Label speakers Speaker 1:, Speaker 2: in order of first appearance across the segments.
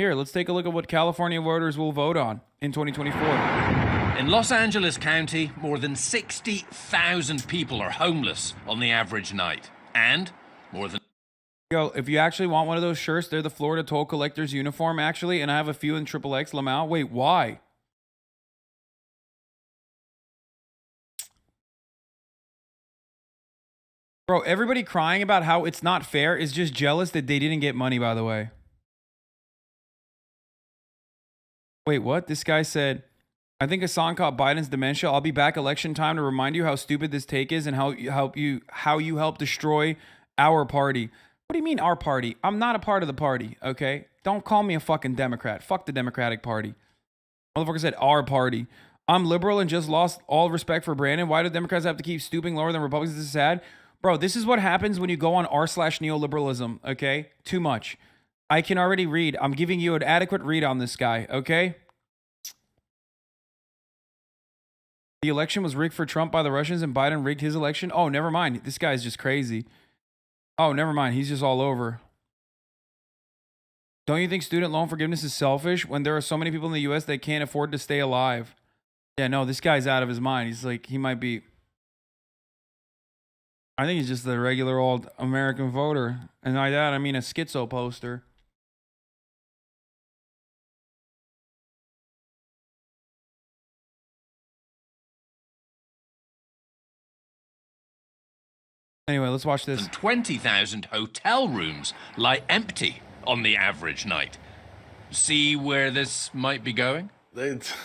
Speaker 1: Here, let's take a look at what California voters will vote on in 2024.
Speaker 2: In Los Angeles County, more than 60,000 people are homeless on the average night. And more than...
Speaker 1: Yo, if you actually want one of those shirts, they're the Florida Toll Collector's uniform, actually, and I have a few in XXX Lamau. Wait, why? Bro, everybody crying about how it's not fair is just jealous that they didn't get money, by the way. Wait, what? This guy said, I think Hasan caught Biden's dementia. I'll be back election time to remind you how stupid this take is and how you help destroy our party. What do you mean our party? I'm not a part of the party, okay? Don't call me a fucking Democrat. Fuck the Democratic Party. Motherfucker said our party. I'm liberal and just lost all respect for Brandon. Why do Democrats have to keep stooping lower than Republicans? This is sad. Bro, this is what happens when you go on r/neoliberalism, okay? Too much. I can already read. I'm giving you an adequate read on this guy, okay? The election was rigged for Trump by the Russians and Biden rigged his election. Oh, never mind. This guy's just crazy. Oh, never mind. He's just all over. Don't you think student loan forgiveness is selfish when there are so many people in the U.S. that can't afford to stay alive? Yeah, no, this guy's out of his mind. He's like, he might be... I think he's just a regular old American voter. And by that, I mean a schizo poster. Anyway, let's watch this.
Speaker 2: 20,000 hotel rooms lie empty on the average night. See where this might be going?
Speaker 3: It's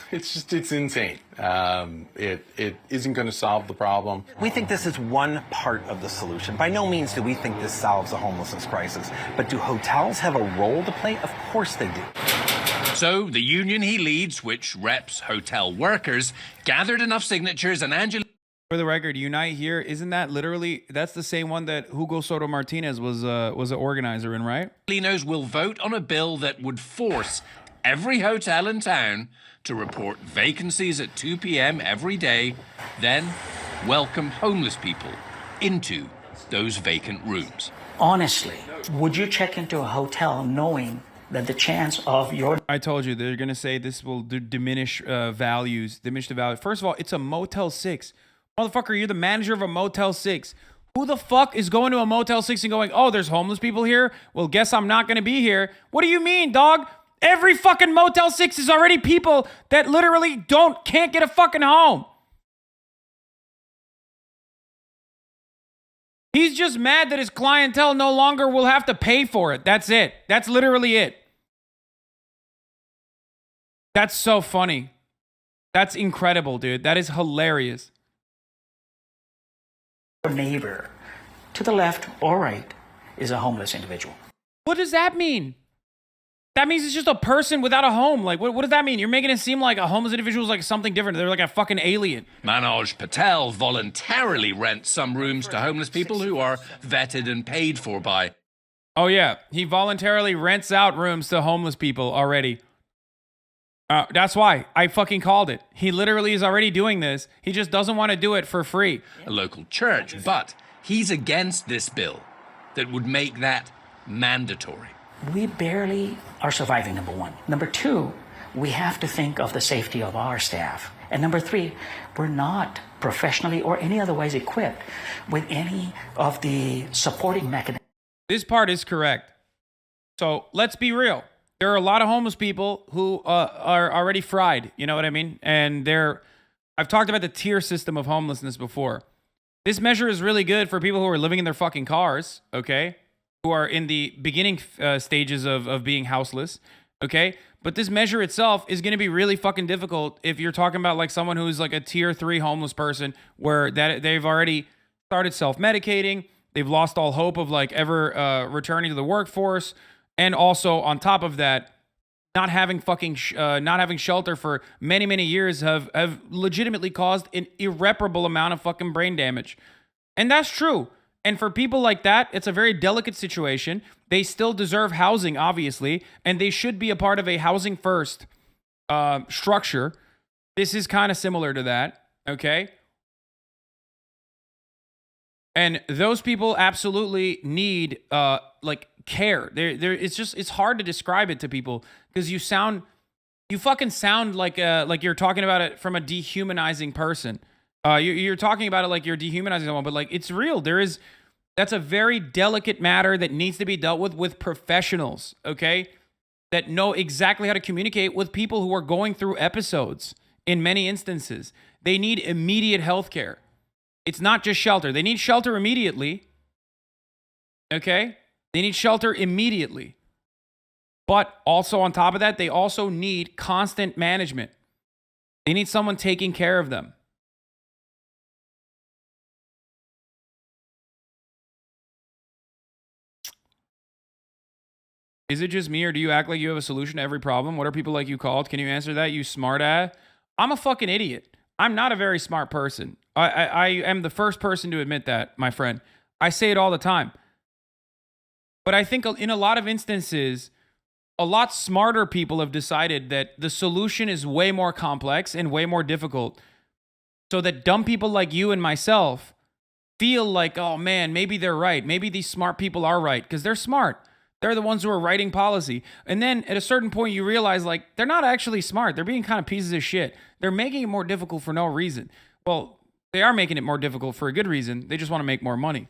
Speaker 3: insane. It isn't going to solve the problem.
Speaker 4: We think this is one part of the solution. By no means do we think this solves the homelessness crisis. But do hotels have a role to play? Of course they do.
Speaker 2: So the union he leads, which reps hotel workers, gathered enough signatures and Angela...
Speaker 1: For the record, Unite Here, isn't that literally, that's the same one that Hugo Soto Martinez was an organizer in, right?
Speaker 2: Will vote on a bill that would force every hotel in town to report vacancies at 2 p.m. every day, then welcome homeless people into those vacant rooms.
Speaker 5: Honestly, would you check into a hotel knowing that the chance of your...
Speaker 1: I told you, they're going to say this will diminish values, diminish the value. First of all, it's a Motel 6. Motherfucker, you're the manager of a Motel 6. Who the fuck is going to a Motel 6 and going, oh, there's homeless people here? Well, guess I'm not going to be here. What do you mean, dog? Every fucking Motel 6 is already people that literally can't get a fucking home. He's just mad that his clientele no longer will have to pay for it. That's it. That's literally it. That's so funny. That's incredible, dude. That is hilarious.
Speaker 5: neighbor to the left or right is a homeless individual.
Speaker 1: What does that mean? That means it's just a person without a home. Like, what does that mean? You're making it seem like a homeless individual is like something different. They're like a fucking alien.
Speaker 2: Manoj Patel voluntarily rents some rooms to homeless people who are vetted and paid for by...
Speaker 1: Oh, yeah. He voluntarily rents out rooms to homeless people already. That's why I fucking called it. He literally is already doing this. He just doesn't want to do it for free.
Speaker 2: A local church, but he's against this bill that would make that mandatory.
Speaker 5: We barely are surviving, number one. Number two, we have to think of the safety of our staff. And number three, we're not professionally or any otherwise equipped with any of the supporting mechanisms.
Speaker 1: This part is correct. So let's be real. There are a lot of homeless people who are already fried. You know what I mean? And I've talked about the tier system of homelessness before. This measure is really good for people who are living in their fucking cars, okay? Who are in the beginning stages of being houseless, okay? But this measure itself is going to be really fucking difficult if you're talking about like someone who's like a tier 3 homeless person where they've already started self-medicating, they've lost all hope of like ever returning to the workforce, and also on top of that, not having shelter for many, many years have legitimately caused an irreparable amount of fucking brain damage. And that's true. And for people like that, it's a very delicate situation. They still deserve housing, obviously, and they should be a part of a housing first structure. This is kind of similar to that, okay? And those people absolutely need like care. It's hard to describe it to people because you fucking sound like you're talking about it from a dehumanizing person. You're talking about it like you're dehumanizing someone, but like it's real. That's a very delicate matter that needs to be dealt with professionals, okay? That know exactly how to communicate with people who are going through episodes in many instances. They need immediate health care. It's not just shelter. They need shelter immediately, okay? They need shelter immediately. But also on top of that, they also need constant management. They need someone taking care of them. Is it just me, or do you act like you have a solution to every problem? What are people like you called? Can you answer that, you smart ass? I'm a fucking idiot. I'm not a very smart person. I am the first person to admit that, my friend. I say it all the time. But I think in a lot of instances, a lot smarter people have decided that the solution is way more complex and way more difficult. So that dumb people like you and myself feel like, oh man, maybe they're right. Maybe these smart people are right because they're smart. They're the ones who are writing policy. And then at a certain point, you realize, like, they're not actually smart. They're being kind of pieces of shit. They're making it more difficult for no reason. Well, they are making it more difficult for a good reason. They just want to make more money.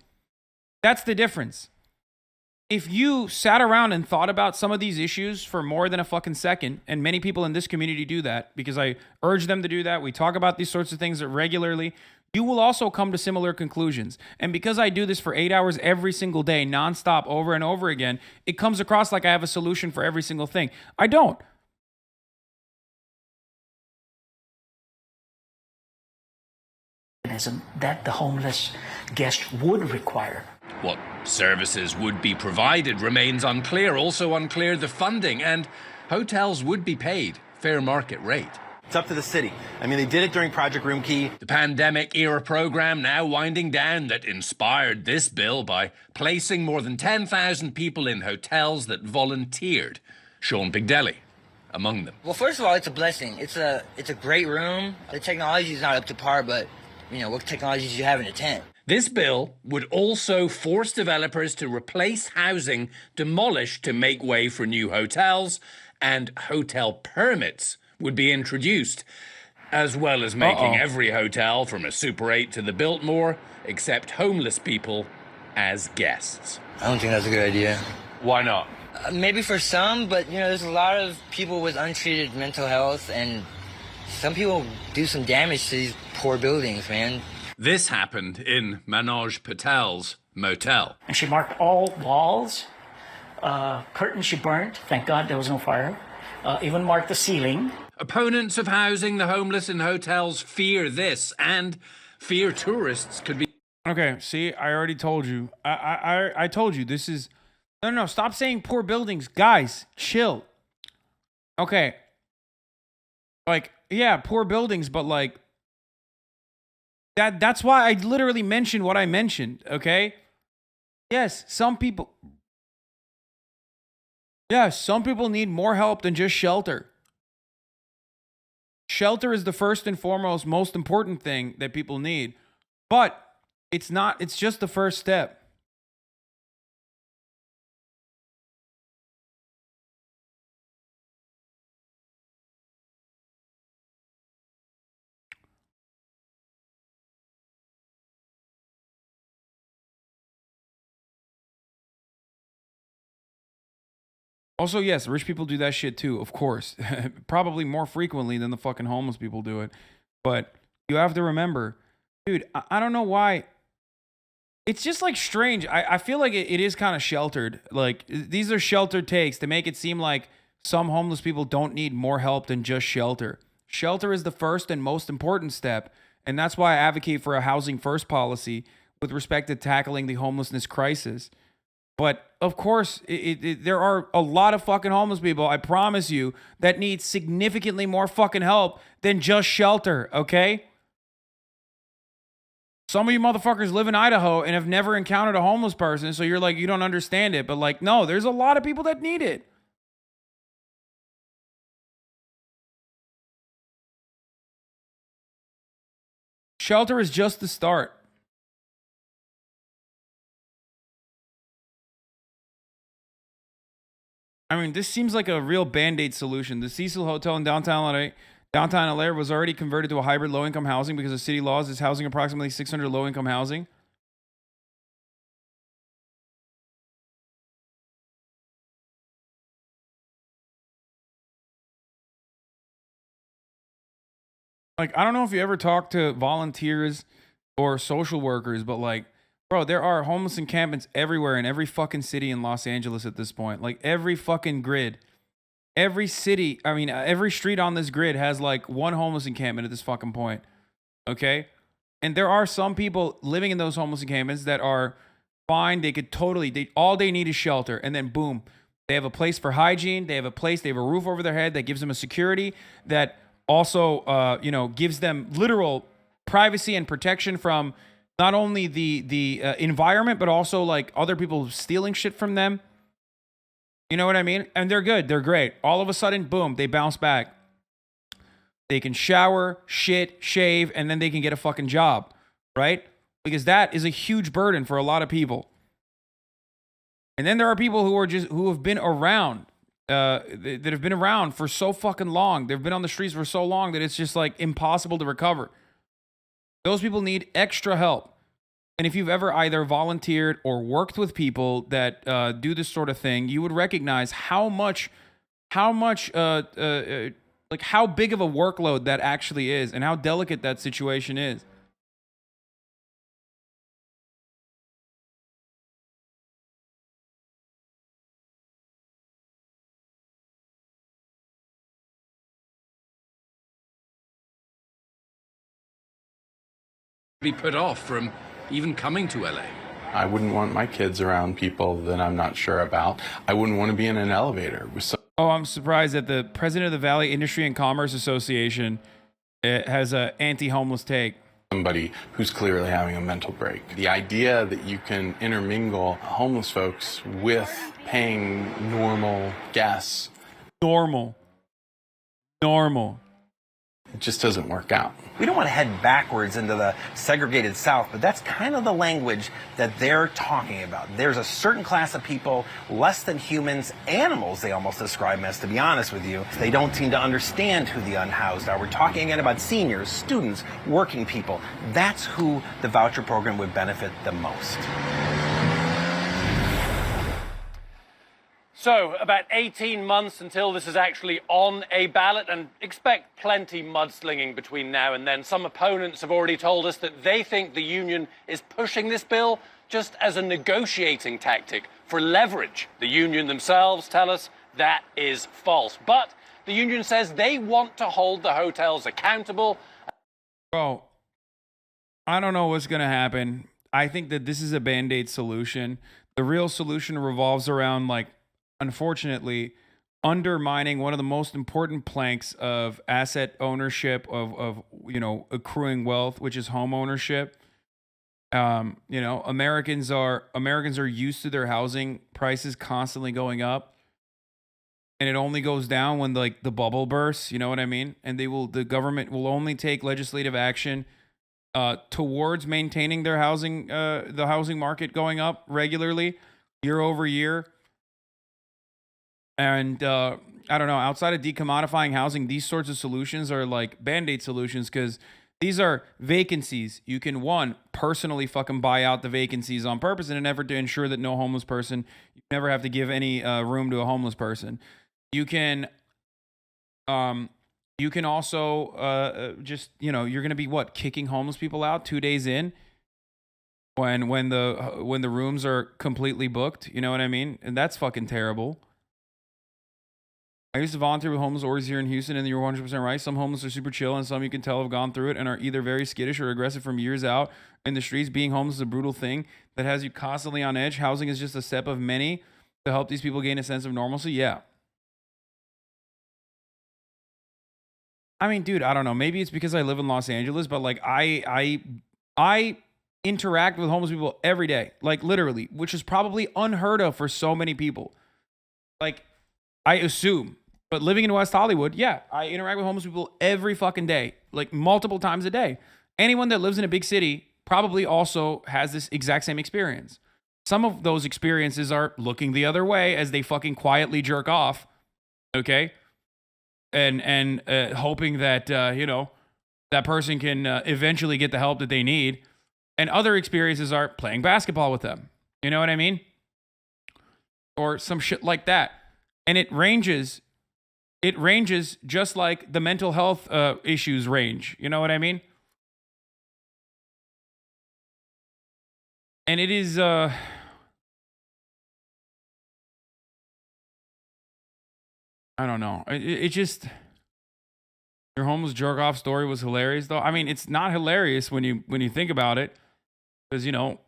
Speaker 1: That's the difference. If you sat around and thought about some of these issues for more than a fucking second, and many people in this community do that because I urge them to do that. We talk about these sorts of things regularly. You will also come to similar conclusions. And because I do this for 8 hours every single day, nonstop, over and over again, it comes across like I have a solution for every single thing. I don't.
Speaker 5: That the homeless guest would require.
Speaker 2: What services would be provided remains unclear. Also unclear the funding, and hotels would be paid fair market rate.
Speaker 4: It's up to the city. I mean, they did it during Project Room Key.
Speaker 2: The pandemic-era program now winding down that inspired this bill by placing more than 10,000 people in hotels that volunteered. Sean Bigdelli among them.
Speaker 6: Well, first of all, it's a blessing. It's a great room. The technology is not up to par, but, you know, what technologies do you have in a tent?
Speaker 2: This bill would also force developers to replace housing demolished to make way for new hotels, and hotel permits would be introduced, as well as making every hotel from a Super 8 to the Biltmore accept homeless people as guests.
Speaker 6: I don't think that's a good idea.
Speaker 3: Why not?
Speaker 6: Maybe for some, but, you know, there's a lot of people with untreated mental health, and some people do some damage to these poor buildings, man.
Speaker 2: This happened in Manoj Patel's motel.
Speaker 5: And she marked all walls, curtains she burnt. Thank God there was no fire. Even marked the ceiling.
Speaker 2: Opponents of housing the homeless in hotels fear this, and fear tourists could be...
Speaker 1: Okay, see, I already told you. I told you this is... No, stop saying poor buildings. Guys, chill. Okay. Like, yeah, poor buildings, but like... That's why I literally mentioned what I mentioned, okay? Yes, some people need more help than just shelter. Shelter is the first and foremost, most important thing that people need. But it's just the first step. Also, yes, rich people do that shit too, of course. Probably more frequently than the fucking homeless people do it. But you have to remember, dude, I don't know why. It's just like strange. I feel like it is kind of sheltered. Like, these are sheltered takes to make it seem like some homeless people don't need more help than just shelter. Shelter is the first and most important step. And that's why I advocate for a housing first policy with respect to tackling the homelessness crisis. But of course, there are a lot of fucking homeless people, I promise you, that need significantly more fucking help than just shelter, okay? Some of you motherfuckers live in Idaho and have never encountered a homeless person, so you're like, you don't understand it. But like, no, there's a lot of people that need it. Shelter is just the start. I mean, this seems like a real band-aid solution. The Cecil Hotel in downtown LA was already converted to a hybrid low-income housing because of city laws is housing approximately 600 low-income housing. Like, I don't know if you ever talk to volunteers or social workers, but like, bro, there are homeless encampments everywhere in every fucking city in Los Angeles at this point. Like, every fucking grid. Every city, I mean, every street on this grid has like one homeless encampment at this fucking point. Okay? And there are some people living in those homeless encampments that are fine. They could totally, all they need is shelter. And then boom, they have a place for hygiene. They have a roof over their head that gives them a security that also, gives them literal privacy and protection from not only the environment, but also like other people stealing shit from them. You know what I mean? And they're good. They're great. All of a sudden, boom, they bounce back. They can shower, shit, shave, and then they can get a fucking job, right? Because that is a huge burden for a lot of people. And then there are people who have been around, that have been around for so fucking long. They've been on the streets for so long that it's just like impossible to recover. Those people need extra help. And if you've ever either volunteered or worked with people that do this sort of thing, you would recognize how big of a workload that actually is and how delicate that situation is.
Speaker 2: Be put off from even coming to LA.
Speaker 3: I wouldn't want my kids around people that I'm not sure about. I wouldn't want to be in an elevator with some.
Speaker 1: Oh, I'm surprised that the president of the Valley Industry and Commerce Association has an anti-homeless take.
Speaker 3: Somebody who's clearly having a mental break. The idea that you can intermingle homeless folks with paying normal guests.
Speaker 1: Normal.
Speaker 3: It just doesn't work out.
Speaker 4: We don't want to head backwards into the segregated South, but that's kind of the language that they're talking about. There's a certain class of people, less than humans, animals they almost describe them as, to be honest with you. They don't seem to understand who the unhoused are. We're talking again about seniors, students, working people. That's who the voucher program would benefit the most.
Speaker 7: So, about 18 months until this is actually on a ballot, and expect plenty mudslinging between now and then. Some opponents have already told us that they think the union is pushing this bill just as a negotiating tactic for leverage. The union themselves tell us that is false. But the union says they want to hold the hotels accountable.
Speaker 1: Bro, I don't know what's going to happen. I think that this is a Band-Aid solution. The real solution revolves around, like, unfortunately, undermining one of the most important planks of asset ownership, of accruing wealth, which is home ownership. Americans are used to their housing prices constantly going up, and it only goes down when the bubble bursts. You know what I mean? And the government will only take legislative action towards maintaining their the housing market going up regularly, year over year. And I don't know, outside of decommodifying housing, these sorts of solutions are like Band-Aid solutions, because these are vacancies. You can, one, personally fucking buy out the vacancies on purpose in an effort to ensure that no homeless person, you never have to give any room to a homeless person. You can also just, you're going to be kicking homeless people out 2 days in when the rooms are completely booked. You know what I mean? And that's fucking terrible. I used to volunteer with homeless orgs here in Houston, and you're 100% right. Some homeless are super chill, and some you can tell have gone through it and are either very skittish or aggressive from years out in the streets. Being homeless is a brutal thing that has you constantly on edge. Housing is just a step of many to help these people gain a sense of normalcy. Yeah. I mean, dude, I don't know. Maybe it's because I live in Los Angeles, but like I interact with homeless people every day, like literally, which is probably unheard of for so many people. Like, I assume. But living in West Hollywood, yeah, I interact with homeless people every fucking day, like multiple times a day. Anyone that lives in a big city probably also has this exact same experience. Some of those experiences are looking the other way as they fucking quietly jerk off, okay? And hoping that, you know, that person can eventually get the help that they need. And other experiences are playing basketball with them. You know what I mean? Or some shit like that. And it ranges just like the mental health issues range. You know what I mean? And it is, I don't know. It just, your homeless jerk off story was hilarious though. I mean, it's not hilarious when you think about it. Because, you know,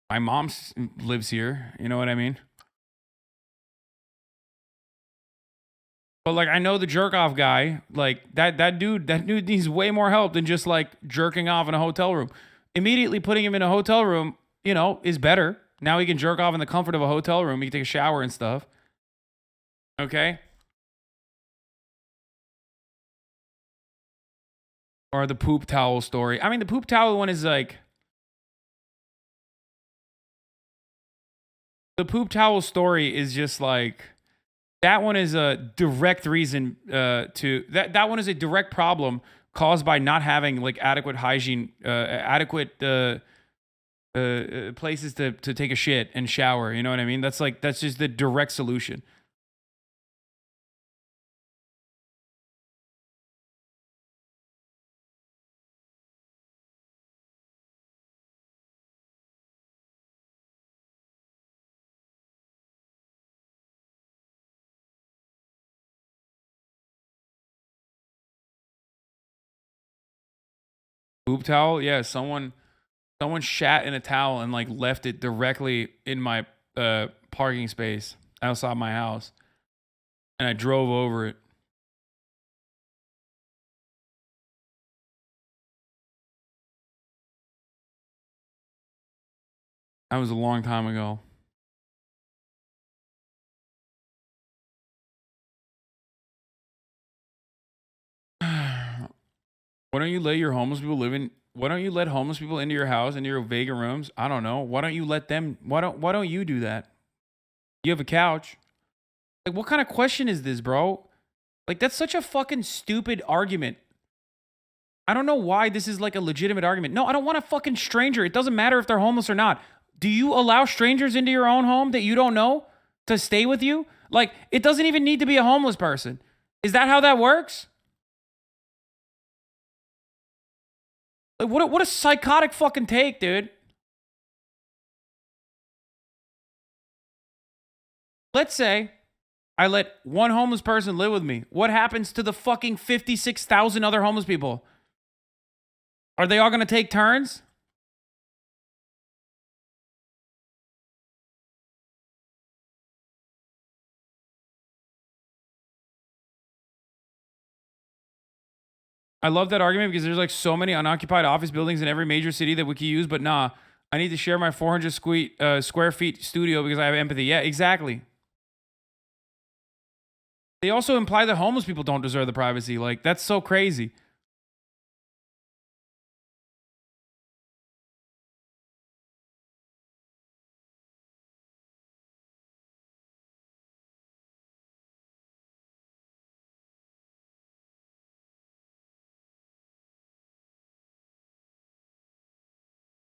Speaker 1: my mom lives here. You know what I mean? But like, I know the jerk off guy, like that dude needs way more help than just like jerking off in a hotel room. Immediately putting him in a hotel room, you know, is better. Now he can jerk off in the comfort of a hotel room. He can take a shower and stuff. Okay. Or the poop towel story. I mean, the poop towel one is like, the poop towel story is just like, that one is a direct reason to that one is a direct problem caused by not having like adequate hygiene, adequate places to take a shit and shower. You know what I mean? That's just the direct solution. Poop towel? Yeah, someone shat in a towel and like left it directly in my parking space outside my house. And I drove over it. That was a long time ago. Why don't you let your homeless people live in? Why don't you let homeless people into your house, into your vacant rooms? I don't know. Why don't you let them? Why don't you do that? You have a couch. Like, what kind of question is this, bro? Like, that's such a fucking stupid argument. I don't know why this is like a legitimate argument. No, I don't want a fucking stranger. It doesn't matter if they're homeless or not. Do you allow strangers into your own home that you don't know to stay with you? Like, it doesn't even need to be a homeless person. Is that how that works? Like, what a psychotic fucking take, dude. Let's say I let one homeless person live with me. What happens to the fucking 56,000 other homeless people? Are they all going to take turns? I love that argument because there's like so many unoccupied office buildings in every major city that we could use, but nah, I need to share my 400 square feet studio because I have empathy. Yeah, exactly. They also imply that homeless people don't deserve the privacy. Like, that's so crazy.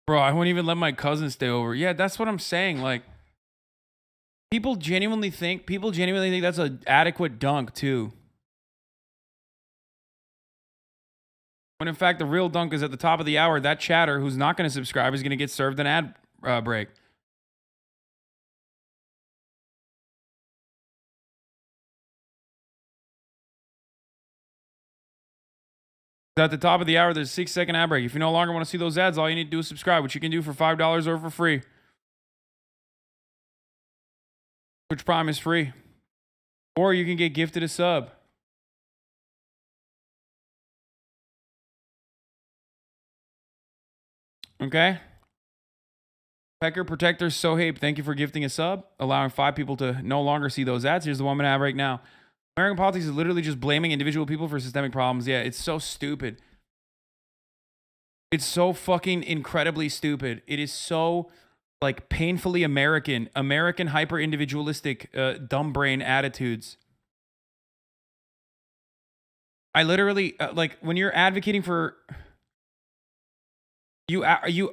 Speaker 1: Bro, I wouldn't even let my cousin stay over. Yeah, that's what I'm saying. Like, people genuinely think that's an adequate dunk too. When in fact, the real dunk is at the top of the hour. That chatter who's not going to subscribe is going to get served an ad break. At the top of the hour, there's a 6-second ad break. If you no longer want to see those ads, all you need to do is subscribe, which you can do for $5 or for free. Twitch Prime is free. Or you can get gifted a sub. Okay? Pecker Protector Sohaib, thank you for gifting a sub, allowing 5 people to no longer see those ads. Here's the one I'm going to have right now. American politics is literally just blaming individual people for systemic problems. Yeah, it's so stupid. It's so fucking incredibly stupid. It is so like painfully American hyper individualistic dumb brain attitudes. I literally like when you're advocating for you